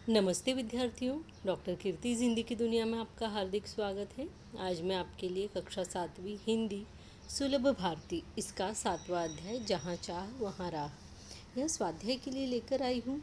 नमस्ते विद्यार्थियों, डॉक्टर कीर्ति जिंदगी की दुनिया में आपका हार्दिक स्वागत है। आज मैं आपके लिए कक्षा 7वीं हिंदी सुलभ भारती इसका 7वां अध्याय जहाँ चाह वहाँ राह यह स्वाध्याय के लिए लेकर आई हूँ।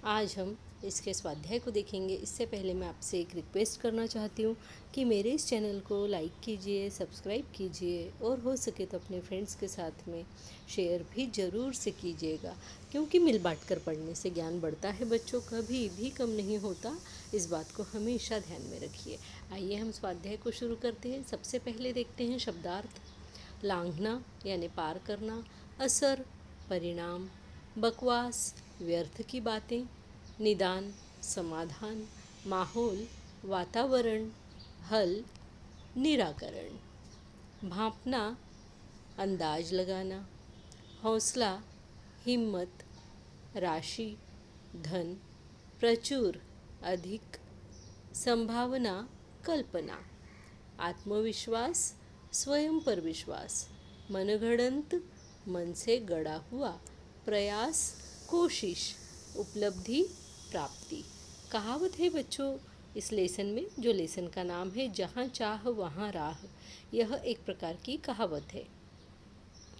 आज हम इसके स्वाध्याय को देखेंगे। इससे पहले मैं आपसे एक रिक्वेस्ट करना चाहती हूँ कि मेरे इस चैनल को लाइक कीजिए, सब्सक्राइब कीजिए और हो सके तो अपने फ्रेंड्स के साथ में शेयर भी ज़रूर से कीजिएगा, क्योंकि मिल बांट कर पढ़ने से ज्ञान बढ़ता है बच्चों, कभी भी कम नहीं होता। इस बात को हमेशा ध्यान में रखिए। आइए हम स्वाध्याय को शुरू करते हैं। सबसे पहले देखते हैं शब्दार्थ। लांघना यानी पार करना, असर परिणाम, बकवास व्यर्थ की बातें, निदान समाधान, माहौल वातावरण, हल निराकरण। भांपना अंदाज लगाना, हौसला हिम्मत, राशि धन, प्रचुर अधिक, संभावना कल्पना, आत्मविश्वास स्वयं पर विश्वास, मनगढ़ंत मन से गढ़ा हुआ, प्रयास कोशिश, उपलब्धि प्राप्ति। कहावत है बच्चों इस लेसन में, जो लेसन का नाम है जहाँ चाह वहाँ राह। यह एक प्रकार की कहावत है।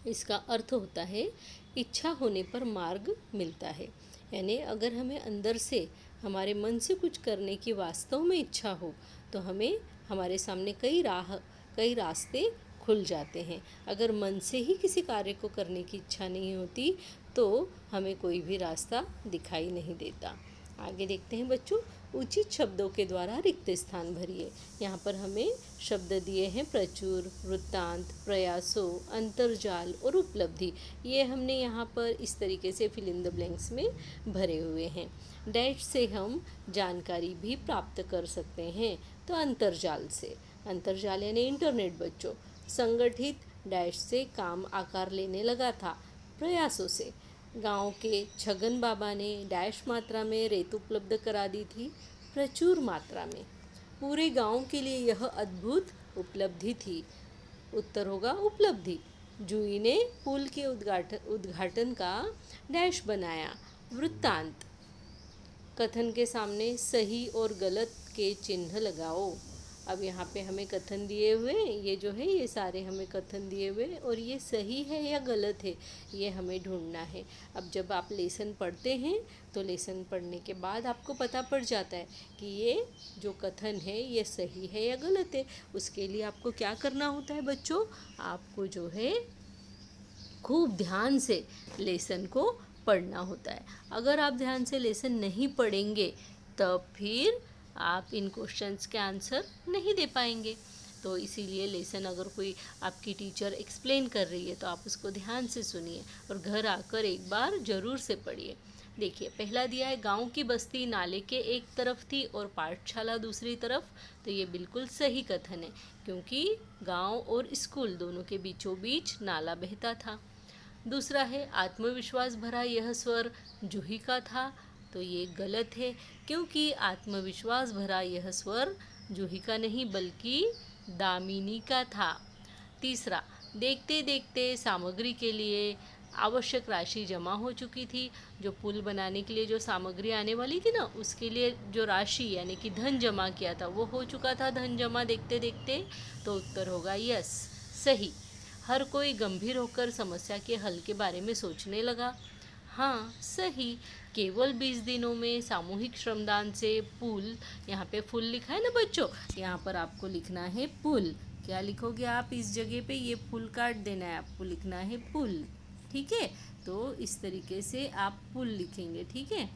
इसका अर्थ होता है इच्छा होने पर मार्ग मिलता है। यानी अगर हमें अंदर से हमारे मन से कुछ करने की वास्तव में इच्छा हो तो हमें हमारे सामने कई रास्ते खुल जाते हैं। अगर मन से ही किसी कार्य को करने की इच्छा नहीं होती तो हमें कोई भी रास्ता दिखाई नहीं देता। आगे देखते हैं बच्चों। उचित शब्दों के द्वारा रिक्त स्थान भरिए। यहाँ पर हमें शब्द दिए हैं प्रचुर, वृत्तांत, प्रयासों, अंतर्जाल और उपलब्धि। ये हमने यहाँ पर इस तरीके से फिल इन द ब्लैंक्स में भरे हुए हैं। डैश से हम जानकारी भी प्राप्त कर सकते हैं, तो अंतर्जाल से। अंतर्जाल यानी इंटरनेट बच्चों। संगठित डैश से काम आकार लेने लगा था, प्रयासों से। गांव के छगन बाबा ने डैश मात्रा में रेत उपलब्ध करा दी थी, प्रचुर मात्रा में। पूरे गांव के लिए यह अद्भुत उपलब्धि थी। उत्तर होगा उपलब्धि। जूही ने पुल के उद्घाटन का डैश बनाया, वृत्तांत। कथन के सामने सही और गलत के चिन्ह लगाओ। अब यहाँ पे हमें कथन दिए हुए, ये जो है ये सारे हमें कथन दिए हुए और ये सही है या गलत है ये हमें ढूंढना है। अब जब आप लेसन पढ़ते हैं तो लेसन पढ़ने के बाद आपको पता पड़ जाता है कि ये जो कथन है ये सही है या गलत है। उसके लिए आपको क्या करना होता है बच्चों, आपको जो है खूब ध्यान से लेसन को पढ़ना होता है। अगर आप ध्यान से लेसन नहीं पढ़ेंगे तब फिर आप इन क्वेश्चंस के आंसर नहीं दे पाएंगे। तो इसीलिए लेसन अगर कोई आपकी टीचर एक्सप्लेन कर रही है तो आप उसको ध्यान से सुनिए और घर आकर एक बार ज़रूर से पढ़िए। देखिए पहला दिया है गांव की बस्ती नाले के एक तरफ थी और पाठशाला दूसरी तरफ। तो ये बिल्कुल सही कथन है, क्योंकि गांव और स्कूल दोनों के बीचों बीच नाला बहता था। दूसरा है आत्मविश्वास भरा यह स्वर जूही का था। तो ये गलत है, क्योंकि आत्मविश्वास भरा यह स्वर जूही का नहीं बल्कि दामिनी का था। तीसरा, देखते देखते सामग्री के लिए आवश्यक राशि जमा हो चुकी थी। जो पुल बनाने के लिए जो सामग्री आने वाली थी ना, उसके लिए जो राशि यानी कि धन जमा किया था वो हो चुका था, धन जमा देखते देखते। तो उत्तर होगा यस, सही। हर कोई गंभीर होकर समस्या के हल के बारे में सोचने लगा। हाँ, सही। केवल 20 दिनों में सामूहिक श्रमदान से पुल, यहाँ पे फुल लिखा है ना बच्चों, यहाँ पर आपको लिखना है पुल। क्या लिखोगे आप इस जगह पे, ये पुल काट देना है, आपको लिखना है पुल। ठीक है, तो इस तरीके से आप पुल लिखेंगे। ठीक है,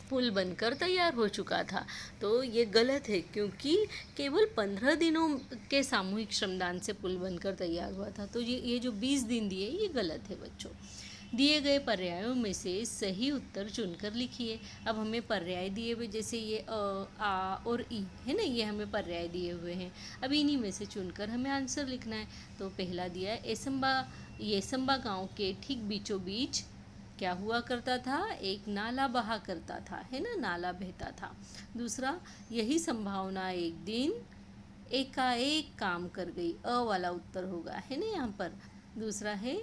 पुल बनकर तैयार हो चुका था। तो ये गलत है, क्योंकि केवल 15 दिनों के सामूहिक श्रमदान से पुल बनकर तैयार हुआ था। तो ये जो 20 दिन दिए ये गलत है बच्चों। दिए गए पर्यायों में से सही उत्तर चुनकर लिखिए। अब हमें पर्याय दिए हुए, जैसे ये आ और ई है ना, ये हमें पर्याय दिए हुए हैं। अब इन्हीं में से चुनकर हमें आंसर लिखना है। तो पहला दिया है येसम्बा गांव के ठीक बीचों बीच क्या हुआ करता था, एक नाला बहा करता था, है ना, नाला बहता था। दूसरा, यही संभावना एक दिन एकाएक काम कर गई, अ वाला उत्तर होगा, है ना यहाँ पर। दूसरा है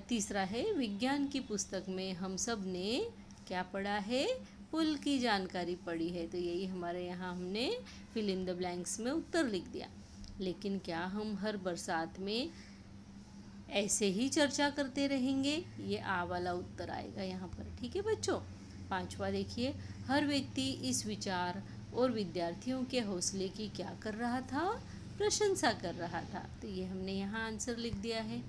तीसरा है विज्ञान की पुस्तक में हम सब ने क्या पढ़ा है, पुल की जानकारी पड़ी है। तो यही हमारे यहाँ हमने फिल इन द ब्लैंक्स में उत्तर लिख दिया। लेकिन क्या हम हर बरसात में ऐसे ही चर्चा करते रहेंगे? ये आ वाला उत्तर आएगा यहाँ पर। ठीक है बच्चों। पांचवा देखिए, हर व्यक्ति इस विचार और विद्यार्थियों के हौसले की क्या कर रहा था? प्रशंसा कर रहा था। तो ये हमने यहाँ आंसर लिख दिया है।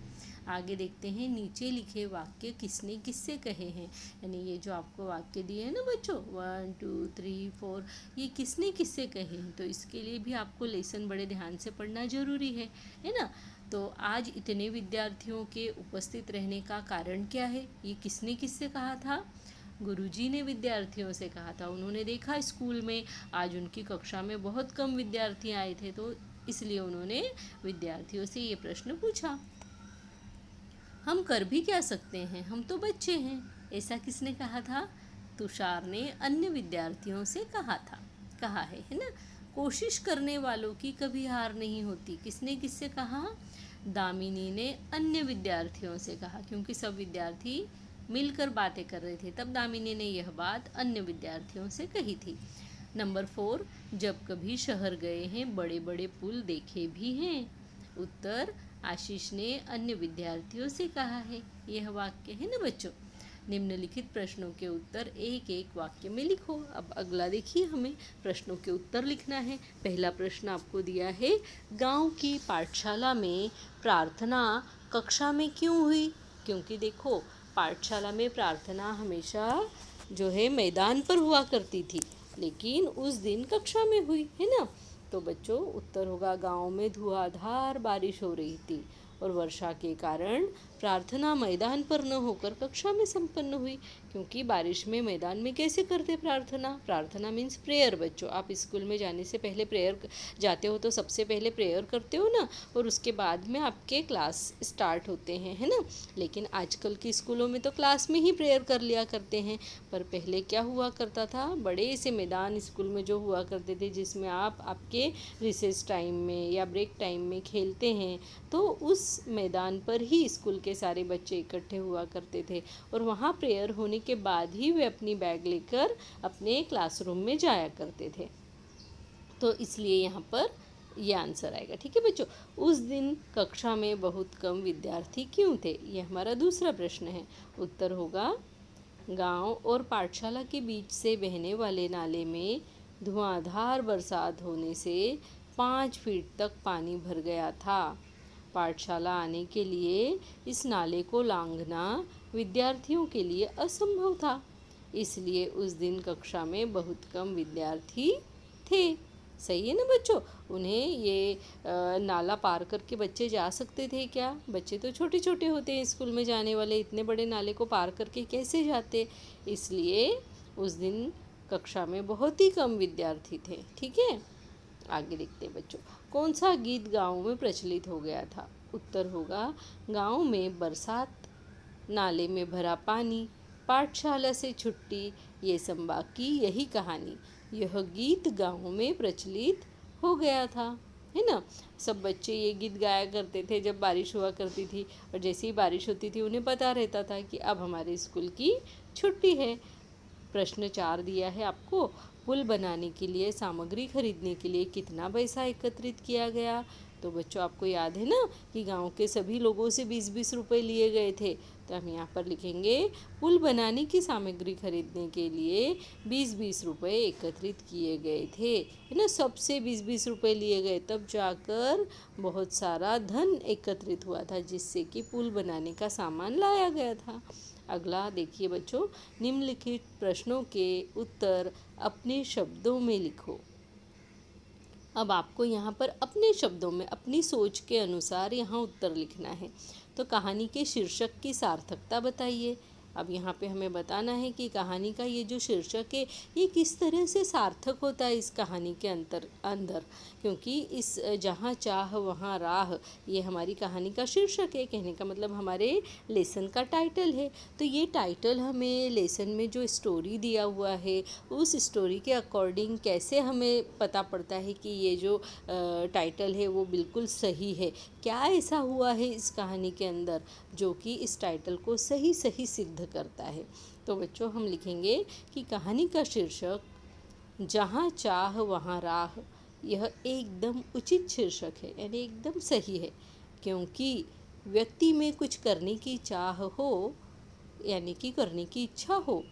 आगे देखते हैं, नीचे लिखे वाक्य किसने किससे कहे हैं। यानी ये जो आपको वाक्य दिए हैं ना बच्चों, 1 2 3 4, ये किसने किससे कहे हैं। तो इसके लिए भी आपको लेसन बड़े ध्यान से पढ़ना जरूरी है ना। तो आज इतने विद्यार्थियों के उपस्थित रहने का कारण क्या है? ये किसने किससे कहा था? गुरुजी ने विद्यार्थियों से कहा था। उन्होंने देखा स्कूल में आज उनकी कक्षा में बहुत कम विद्यार्थी आए थे, तो इसलिए उन्होंने विद्यार्थियों से ये प्रश्न पूछा। हम कर भी क्या सकते हैं, हम तो बच्चे हैं, ऐसा किसने कहा था? तुषार ने अन्य विद्यार्थियों से कहा है ना। कोशिश करने वालों की कभी हार नहीं होती, किसने किससे कहा? दामिनी ने अन्य विद्यार्थियों से कहा, क्योंकि सब विद्यार्थी मिलकर बातें कर रहे थे, तब दामिनी ने यह बात अन्य विद्यार्थियों से कही थी। नंबर 4, जब कभी शहर गए हैं बड़े बड़े पुल देखे भी हैं। उत्तर, आशीष ने अन्य विद्यार्थियों से कहा है। यह वाक्य है ना बच्चों। निम्नलिखित प्रश्नों के उत्तर एक एक वाक्य में लिखो। अब अगला देखिए, हमें प्रश्नों के उत्तर लिखना है। पहला प्रश्न आपको दिया है, गांव की पाठशाला में प्रार्थना कक्षा में क्यों हुई? क्योंकि देखो, पाठशाला में प्रार्थना हमेशा जो है मैदान पर हुआ करती थी, लेकिन उस दिन कक्षा में हुई, है ना। तो बच्चों उत्तर होगा, गांव में धुआंधार बारिश हो रही थी और वर्षा के कारण प्रार्थना मैदान पर न होकर कक्षा में संपन्न हुई। क्योंकि बारिश में मैदान में कैसे करते प्रार्थना? प्रार्थना मीन्स प्रेयर बच्चों। आप स्कूल में जाने से पहले जाते हो तो सबसे पहले प्रेयर करते हो ना, और उसके बाद में आपके क्लास स्टार्ट होते हैं, है ना। लेकिन आजकल के स्कूलों में तो क्लास में ही प्रेयर कर लिया करते हैं, पर पहले क्या हुआ करता था, बड़े से मैदान स्कूल में जो हुआ करते थे, जिसमें आप आपके रिसेस टाइम में या ब्रेक टाइम में खेलते हैं, तो उस मैदान पर ही स्कूल के सारे बच्चे इकट्ठे हुआ करते थे, और वहाँ प्रेयर होने के बाद ही वे अपनी बैग लेकर अपने क्लासरूम में जाया करते थे। तो इसलिए यहाँ पर ये आंसर आएगा। ठीक है बच्चों। उस दिन कक्षा में बहुत कम विद्यार्थी क्यों थे? ये हमारा दूसरा प्रश्न है। उत्तर होगा, गांव और पाठशाला के बीच से बहने वाले नाले में धुआंधार बरसात होने से 5 फीट तक पानी भर गया था। पाठशाला आने के लिए इस नाले को लांघना विद्यार्थियों के लिए असंभव था, इसलिए उस दिन कक्षा में बहुत कम विद्यार्थी थे। सही है ना बच्चों। उन्हें ये नाला पार करके बच्चे जा सकते थे क्या? बच्चे तो छोटे छोटे होते हैं स्कूल में जाने वाले, इतने बड़े नाले को पार करके कैसे जाते? इसलिए उस दिन कक्षा में बहुत ही कम विद्यार्थी थे। ठीक है, आगे देखते हैं बच्चों। कौन सा गीत गाँव में प्रचलित हो गया था? उत्तर होगा, गाँव में बरसात, नाले में भरा पानी, पाठशाला से छुट्टी, ये संबा की यही कहानी। यह गीत गाँव में प्रचलित हो गया था, है ना। सब बच्चे ये गीत गाया करते थे जब बारिश हुआ करती थी, और जैसे ही बारिश होती थी उन्हें पता रहता था कि अब हमारे स्कूल की छुट्टी है। प्रश्न 4 दिया है आपको, पुल बनाने के लिए सामग्री खरीदने के लिए कितना पैसा एकत्रित किया गया? तो बच्चों आपको याद है ना कि गांव के सभी लोगों से 20-20 रुपये लिए गए थे। तो हम यहाँ पर लिखेंगे, पुल बनाने की सामग्री खरीदने के लिए 20-20 रुपये एकत्रित किए गए थे, है ना। सबसे 20-20 रुपये लिए गए, तब जाकर बहुत सारा धन एकत्रित हुआ था, जिससे कि पुल बनाने का सामान लाया गया था। अगला देखिए बच्चों, निम्नलिखित प्रश्नों के उत्तर अपने शब्दों में लिखो। अब आपको यहाँ पर अपने शब्दों में अपनी सोच के अनुसार यहाँ उत्तर लिखना है। तो कहानी के शीर्षक की सार्थकता बताइए। अब यहाँ पे हमें बताना है कि कहानी का ये जो शीर्षक है ये किस तरह से सार्थक होता है इस कहानी के अंदर, क्योंकि इस जहाँ चाह वहाँ राह, ये हमारी कहानी का शीर्षक है। कहने का मतलब हमारे लेसन का टाइटल है। तो ये टाइटल हमें लेसन में जो स्टोरी दिया हुआ है उस स्टोरी के अकॉर्डिंग कैसे हमें पता पड़ता है कि ये जो टाइटल है वो बिल्कुल सही है। क्या ऐसा हुआ है इस कहानी के अंदर जो कि इस टाइटल को सही सिद्ध करता है। तो बच्चों हम लिखेंगे कि कहानी का शीर्षक जहाँ चाह वहाँ राह। यह एकदम उचित शीर्षक है, यानी एकदम सही है, क्योंकि व्यक्ति में कुछ करने की चाह हो, यानी कि करने की इच्छा हो,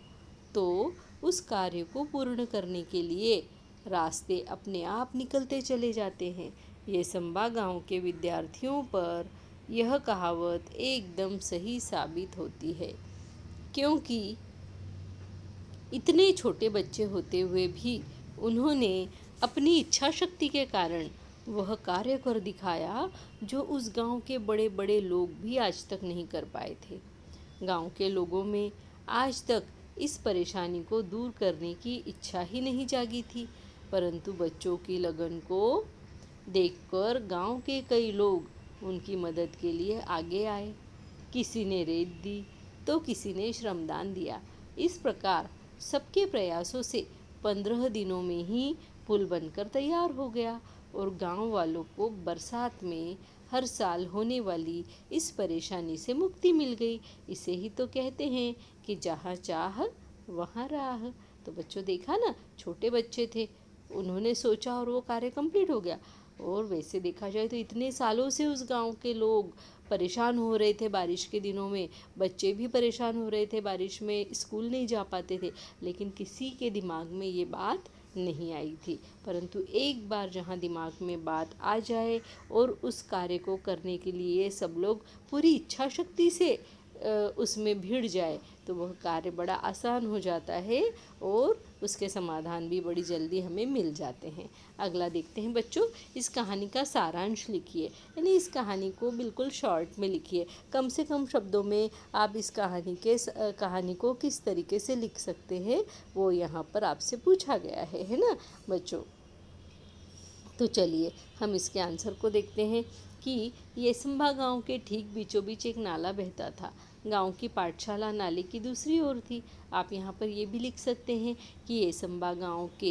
तो उस कार्य को पूर्ण करने के लिए रास्ते अपने आप निकलते चले जाते हैं। ये संबा गांव के विद्यार्थियों पर यह कहावत एकदम सही साबित होती है, क्योंकि इतने छोटे बच्चे होते हुए भी उन्होंने अपनी इच्छा शक्ति के कारण वह कार्य कर दिखाया जो उस गांव के बड़े बड़े लोग भी आज तक नहीं कर पाए थे। गांव के लोगों में आज तक इस परेशानी को दूर करने की इच्छा ही नहीं जागी थी, परंतु बच्चों की लगन को देखकर गांव के कई लोग उनकी मदद के लिए आगे आए। किसी ने रेत दी तो किसी ने श्रमदान दिया। इस प्रकार सबके प्रयासों से 15 दिनों में ही पुल बनकर तैयार हो गया और गांव वालों को बरसात में हर साल होने वाली इस परेशानी से मुक्ति मिल गई। इसे ही तो कहते हैं कि जहाँ चाह वहाँ राह। तो बच्चों देखा ना, छोटे बच्चे थे, उन्होंने सोचा और वो कार्य कंप्लीट हो गया। और वैसे देखा जाए तो इतने सालों से उस गांव के लोग परेशान हो रहे थे। बारिश के दिनों में बच्चे भी परेशान हो रहे थे, बारिश में स्कूल नहीं जा पाते थे, लेकिन किसी के दिमाग में ये बात नहीं आई थी। परंतु एक बार जहाँ दिमाग में बात आ जाए और उस कार्य को करने के लिए सब लोग पूरी इच्छा शक्ति से उसमें भिड़ जाए तो वह कार्य बड़ा आसान हो जाता है और उसके समाधान भी बड़ी जल्दी हमें मिल जाते हैं। अगला देखते हैं बच्चों, इस कहानी का सारांश लिखिए, यानी इस कहानी को बिल्कुल शॉर्ट में लिखिए। कम से कम शब्दों में आप इस कहानी को किस तरीके से लिख सकते हैं वो यहाँ पर आपसे पूछा गया है ना बच्चों। तो चलिए हम इसके आंसर को देखते हैं कि येसंबा गांव के ठीक बीचों बीच एक नाला बहता था। गांव की पाठशाला नाले की दूसरी ओर थी। आप यहाँ पर ये भी लिख सकते हैं कि येसंबा गांव के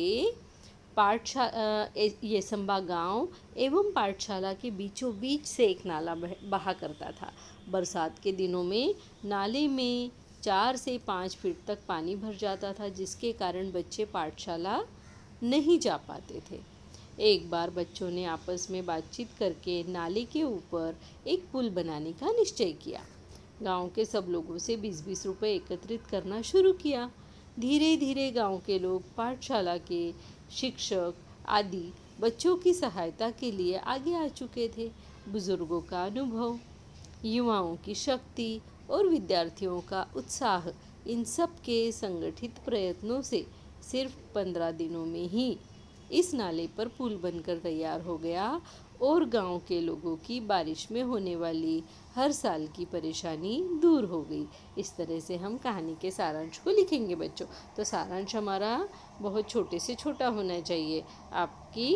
येसंबा गांव एवं पाठशाला के बीचों बीच से एक नाला बहा करता था। बरसात के दिनों में नाले में 4 से 5 फीट तक पानी भर जाता था, जिसके कारण बच्चे पाठशाला नहीं जा पाते थे। एक बार बच्चों ने आपस में बातचीत करके नाले के ऊपर एक पुल बनाने का निश्चय किया। गांव के सब लोगों से 20-20 रुपये एकत्रित करना शुरू किया। धीरे धीरे गांव के लोग पाठशाला के शिक्षक आदि बच्चों की सहायता के लिए आगे आ चुके थे। बुजुर्गों का अनुभव, युवाओं की शक्ति और विद्यार्थियों का उत्साह, इन सब के संगठित प्रयत्नों से सिर्फ 15 दिनों में ही इस नाले पर पुल बनकर तैयार हो गया और गांव के लोगों की बारिश में होने वाली हर साल की परेशानी दूर हो गई। इस तरह से हम कहानी के सारांश को लिखेंगे बच्चों। तो सारांश हमारा बहुत छोटे से छोटा होना चाहिए। आपकी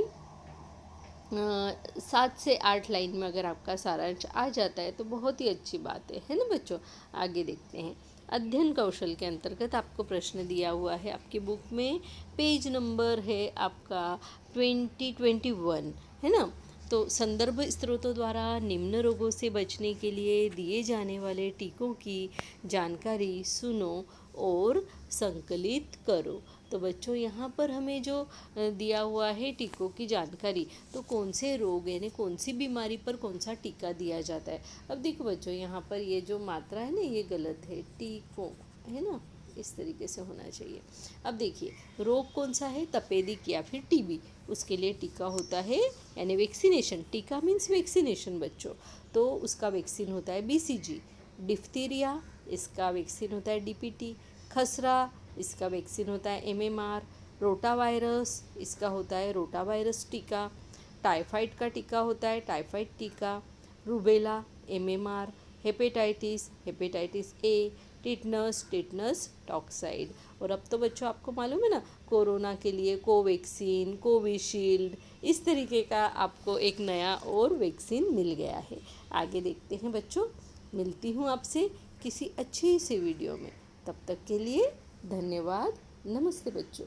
7 से 8 लाइन में अगर आपका सारांश आ जाता है तो बहुत ही अच्छी बात है ना बच्चों। आगे देखते हैं। अध्ययन कौशल के अंतर्गत आपको प्रश्न दिया हुआ है आपकी बुक में। पेज नंबर है आपका 2021, है ना। तो संदर्भ स्रोतों द्वारा निम्न रोगों से बचने के लिए दिए जाने वाले टीकों की जानकारी सुनो और संकलित करो। तो बच्चों यहाँ पर हमें जो दिया हुआ है टीकों की जानकारी, तो कौन से रोग यानी कौन सी बीमारी पर कौन सा टीका दिया जाता है। अब देखो बच्चों, यहाँ पर ये जो मात्रा है ना ये गलत है, टीकों है ना, इस तरीके से होना चाहिए। अब देखिए, रोग कौन सा है, तपेदिक या फिर टीबी, उसके लिए टीका होता है यानी वैक्सीनेशन। टीका मीन्स वैक्सीनेशन बच्चों। तो उसका वैक्सीन होता है बीसीजी। डिफ्थीरिया, इसका वैक्सीन होता है डीपीटी। खसरा, इसका वैक्सीन होता है एमएमआर। रोटावायरस, इसका होता है रोटावायरस टीका। टाइफाइड का टीका होता है टाइफाइड टीका। Rubella MMR. Hepatitis A. Tetanus toxoid. और अब तो बच्चों आपको मालूम है ना, कोरोना के लिए कोवैक्सीन, कोविशील्ड, इस तरीके का आपको एक नया और वैक्सीन मिल गया है। आगे देखते हैं बच्चों। मिलती हूँ आपसे किसी अच्छी सी वीडियो में। तब तक के लिए धन्यवाद। नमस्ते बच्चों।